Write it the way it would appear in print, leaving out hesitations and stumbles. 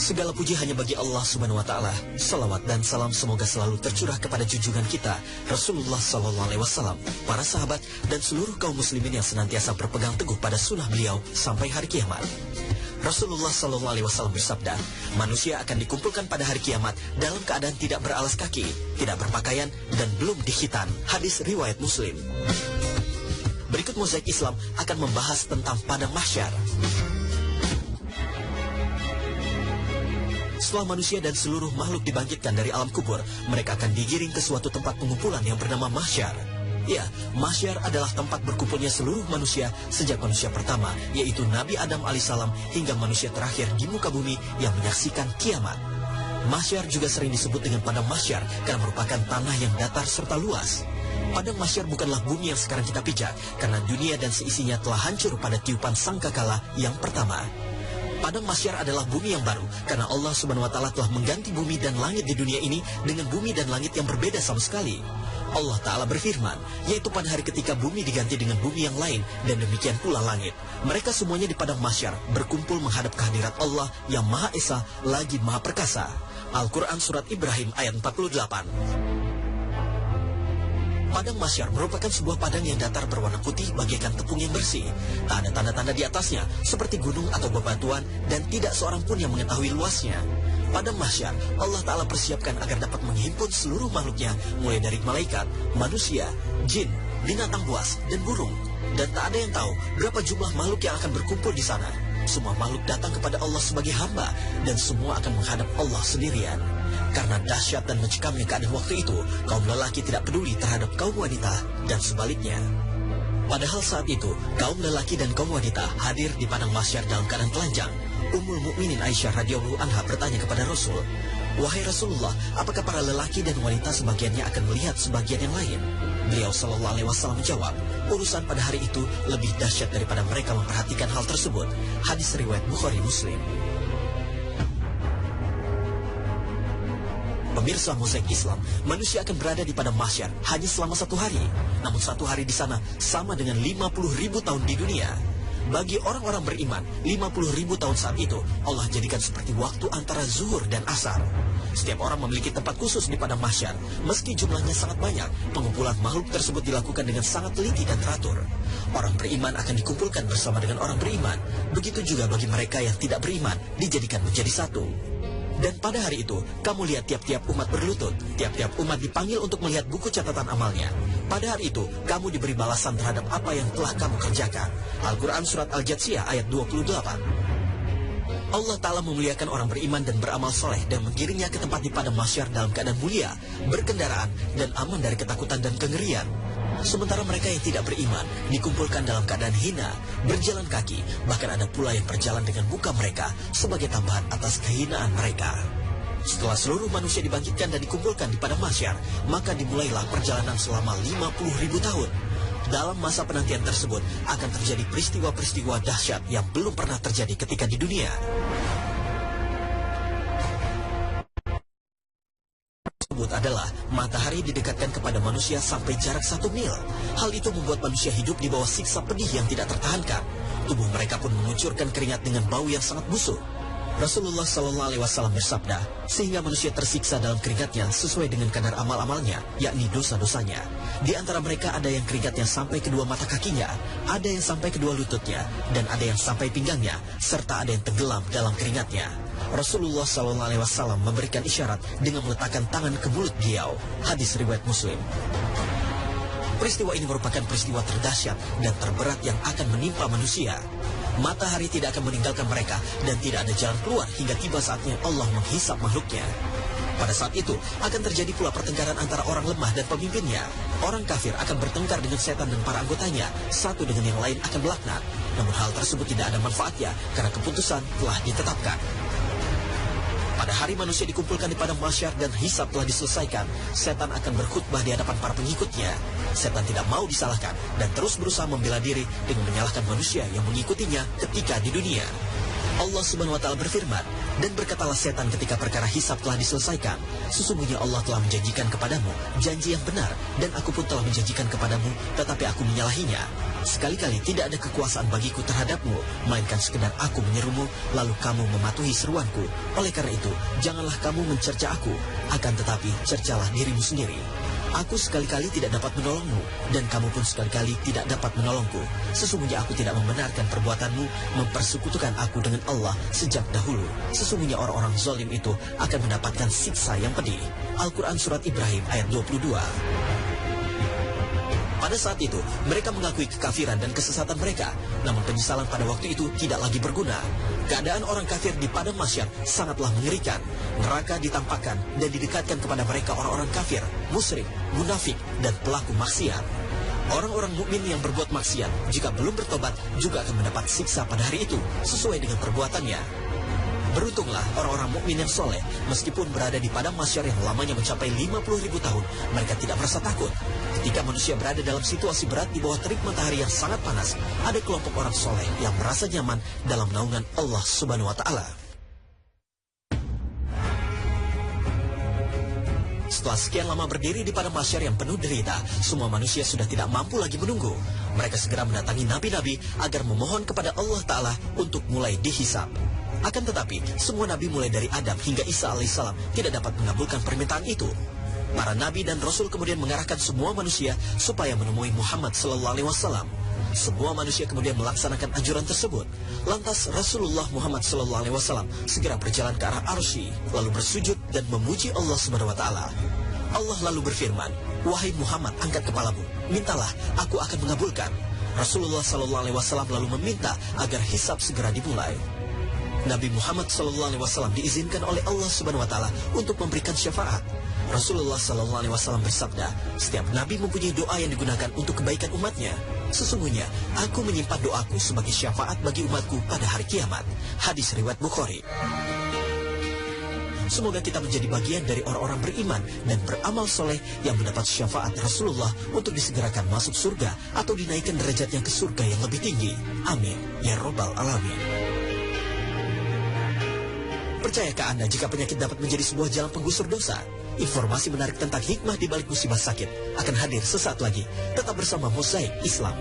Segala puji hanya bagi Allah Subhanahu wa Ta'ala. Salawat dan salam semoga selalu tercurah kepada junjungan kita Rasulullah Sallallahu Alaihi Wasallam, para sahabat dan seluruh kaum muslimin yang senantiasa berpegang teguh pada sunnah beliau sampai hari kiamat. Rasulullah Sallallahu Alaihi Wasallam bersabda, manusia akan dikumpulkan pada hari kiamat dalam keadaan tidak beralas kaki, tidak berpakaian dan belum dikhitan. Hadis riwayat Muslim. Berikut Mozaik Islam akan membahas tentang padang mahsyar. Setelah manusia dan seluruh makhluk dibangkitkan dari alam kubur, mereka akan digiring ke suatu tempat pengumpulan yang bernama mahsyar. Ya, mahsyar adalah tempat berkumpulnya seluruh manusia sejak manusia pertama, yaitu Nabi Adam alaihissalam, hingga manusia terakhir di muka bumi yang menyaksikan kiamat. Mahsyar juga sering disebut dengan padang mahsyar karena merupakan tanah yang datar serta luas. Padang mahsyar bukanlah bumi yang sekarang kita pijak, karena dunia dan seisinya telah hancur pada tiupan sangkakala yang pertama. Padang mahsyar adalah bumi yang baru karena Allah Subhanahu wa Ta'ala telah mengganti bumi dan langit di dunia ini dengan bumi dan langit yang berbeda sama sekali. Allah Ta'ala berfirman, yaitu pada hari ketika bumi diganti dengan bumi yang lain dan demikian pula langit. Mereka semuanya di padang mahsyar berkumpul menghadap kehadirat Allah yang Maha Esa lagi Maha Perkasa. Al-Quran Surat Ibrahim ayat 48. Padang mahsyar merupakan sebuah padang yang datar berwarna putih bagaikan tepung yang bersih. Tak ada tanda-tanda di atasnya seperti gunung atau bebatuan dan tidak seorang pun yang mengetahui luasnya. Padang mahsyar Allah Ta'ala persiapkan agar dapat menghimpun seluruh makhluknya, mulai dari malaikat, manusia, jin, binatang buas, dan burung. Dan tak ada yang tahu berapa jumlah makhluk yang akan berkumpul di sana. Semua makhluk datang kepada Allah sebagai hamba dan semua akan menghadap Allah sendirian. Karena dahsyat dan mencekamnya keadaan waktu itu, kaum lelaki tidak peduli terhadap kaum wanita dan sebaliknya. Padahal saat itu, kaum lelaki dan kaum wanita hadir di padang mahsyar dalam keadaan telanjang. Ummul Mukminin Aisyah radhiyallahu anha bertanya kepada Rasul, "Wahai Rasulullah, apakah para lelaki dan wanita sebagiannya akan melihat sebagian yang lain?" Beliau Sallallahu Alaihi Wasallam menjawab, "Urusan pada hari itu lebih dahsyat daripada mereka memperhatikan hal tersebut." Hadis riwayat Bukhari Muslim. Pemirsa Mozaik Islam, manusia akan berada di padang mahsyar hanya selama 1 hari. Namun 1 hari di sana sama dengan 50.000 tahun di dunia. Bagi orang-orang beriman, 50.000 tahun saat itu Allah jadikan seperti waktu antara zuhur dan asar. Setiap orang memiliki tempat khusus di padang mahsyar. Meski jumlahnya sangat banyak, pengumpulan makhluk tersebut dilakukan dengan sangat teliti dan teratur. Orang beriman akan dikumpulkan bersama dengan orang beriman. Begitu juga bagi mereka yang tidak beriman, dijadikan menjadi satu. Dan pada hari itu, kamu lihat tiap-tiap umat berlutut. Tiap-tiap umat dipanggil untuk melihat buku catatan amalnya. Pada hari itu, kamu diberi balasan terhadap apa yang telah kamu kerjakan. Al-Quran Surat Al-Jathiyah ayat 28. Allah Ta'ala memuliakan orang beriman dan beramal soleh dan menggiringnya ke tempat di padang mahsyar dalam keadaan mulia, berkendaraan, dan aman dari ketakutan dan kengerian. Sementara mereka yang tidak beriman dikumpulkan dalam keadaan hina, berjalan kaki, bahkan ada pula yang berjalan dengan muka mereka sebagai tambahan atas kehinaan mereka. Setelah seluruh manusia dibangkitkan dan dikumpulkan di padang mahsyar, maka dimulailah perjalanan selama 50.000 tahun. Dalam masa penantian tersebut akan terjadi peristiwa-peristiwa dahsyat yang belum pernah terjadi ketika di dunia. Adalah matahari didekatkan kepada manusia sampai jarak 1 mil. Hal itu membuat manusia hidup di bawah siksa pedih yang tidak tertahankan. Tubuh mereka pun mengucurkan keringat dengan bau yang sangat busuk. Rasulullah Sallallahu Alaihi Wasallam bersabda, sehingga manusia tersiksa dalam keringatnya sesuai dengan kadar amal-amalnya, yakni dosa-dosanya. Di antara mereka ada yang keringatnya sampai kedua mata kakinya, ada yang sampai kedua lututnya, dan ada yang sampai pinggangnya, serta ada yang tenggelam dalam keringatnya. Rasulullah Sallallahu Alaihi Wasallam memberikan isyarat dengan meletakkan tangan ke mulut beliau. Hadis riwayat Muslim. Peristiwa ini merupakan peristiwa terdahsyat dan terberat yang akan menimpa manusia. Matahari tidak akan meninggalkan mereka dan tidak ada jalan keluar hingga tiba saatnya Allah menghisap makhluknya. Pada saat itu akan terjadi pula pertengkaran antara orang lemah dan pemimpinnya. Orang kafir akan bertengkar dengan setan dan para anggotanya, satu dengan yang lain akan melaknat. Namun hal tersebut tidak ada manfaatnya karena keputusan telah ditetapkan. Pada hari manusia dikumpulkan di padang mahsyar dan hisab telah diselesaikan, setan akan berkhutbah di hadapan para pengikutnya. Setan tidak mau disalahkan dan terus berusaha membela diri dengan menyalahkan manusia yang mengikutinya ketika di dunia. Allah Subhanahu wa taala berfirman, dan berkatalah setan ketika perkara hisab telah diselesaikan, sesungguhnya Allah telah menjanjikan kepadamu janji yang benar, dan aku pun telah menjanjikan kepadamu, tetapi aku menyalahinya. Sekali-kali tidak ada kekuasaan bagiku terhadapmu, melainkan sekedar aku menyerumu, lalu kamu mematuhi seruanku. Oleh karena itu, janganlah kamu mencerca aku, akan tetapi cercalah dirimu sendiri. Aku sekali-kali tidak dapat menolongmu, dan kamu pun sekali-kali tidak dapat menolongku. Sesungguhnya aku tidak membenarkan perbuatanmu mempersekutukan aku dengan Allah sejak dahulu. Sesungguhnya orang-orang zalim itu akan mendapatkan siksa yang pedih. Al-Quran Surat Ibrahim ayat 22. Pada saat itu, mereka mengakui kekafiran dan kesesatan mereka. Namun penyesalan pada waktu itu tidak lagi berguna. Keadaan orang kafir di padang mahsyar sangatlah mengerikan. Neraka ditampakkan dan didekatkan kepada mereka orang-orang kafir, musyrik, munafik, dan pelaku maksiat. Orang-orang mukmin yang berbuat maksiat, jika belum bertobat, juga akan mendapat siksa pada hari itu, sesuai dengan perbuatannya. Beruntunglah orang-orang mukmin yang soleh, meskipun berada di padang mahsyar yang lamanya mencapai 50.000 tahun, mereka tidak merasa takut. Ketika manusia berada dalam situasi berat di bawah terik matahari yang sangat panas, ada kelompok orang soleh yang merasa nyaman dalam naungan Allah Subhanahu wa taala. Setelah sekian lama berdiri di padang mahsyar yang penuh derita, semua manusia sudah tidak mampu lagi menunggu. Mereka segera mendatangi nabi-nabi agar memohon kepada Allah Ta'ala untuk mulai dihisab. Akan tetapi, semua nabi mulai dari Adam hingga Isa alaihissalam tidak dapat mengabulkan permintaan itu. Para nabi dan rasul kemudian mengarahkan semua manusia supaya menemui Muhammad sallallahu alaihi wasallam. Semua manusia kemudian melaksanakan anjuran tersebut. Lantas Rasulullah Muhammad sallallahu alaihi wasallam segera berjalan ke arah Arsy, lalu bersujud dan memuji Allah Subhanahu wa taala. Allah lalu berfirman, "Wahai Muhammad, angkat kepalamu, mintalah, aku akan mengabulkan." Rasulullah sallallahu alaihi wasallam lalu meminta agar hisab segera dimulai. Nabi Muhammad SAW diizinkan oleh Allah Subhanahu wa taala untuk memberikan syafaat. Rasulullah SAW bersabda, setiap nabi mempunyai doa yang digunakan untuk kebaikan umatnya. Sesungguhnya aku menyimpan doaku sebagai syafaat bagi umatku pada hari kiamat. Hadis riwayat Bukhari. Semoga kita menjadi bagian dari orang-orang beriman dan beramal soleh yang mendapat syafaat Rasulullah untuk disegerakan masuk surga atau dinaikkan derajatnya ke surga yang lebih tinggi. Amin ya robbal alamin. Percayakah Anda jika penyakit dapat menjadi sebuah jalan penggusur dosa? Informasi menarik tentang hikmah di balik musibah sakit akan hadir sesaat lagi. Tetap bersama Mozaik Islam.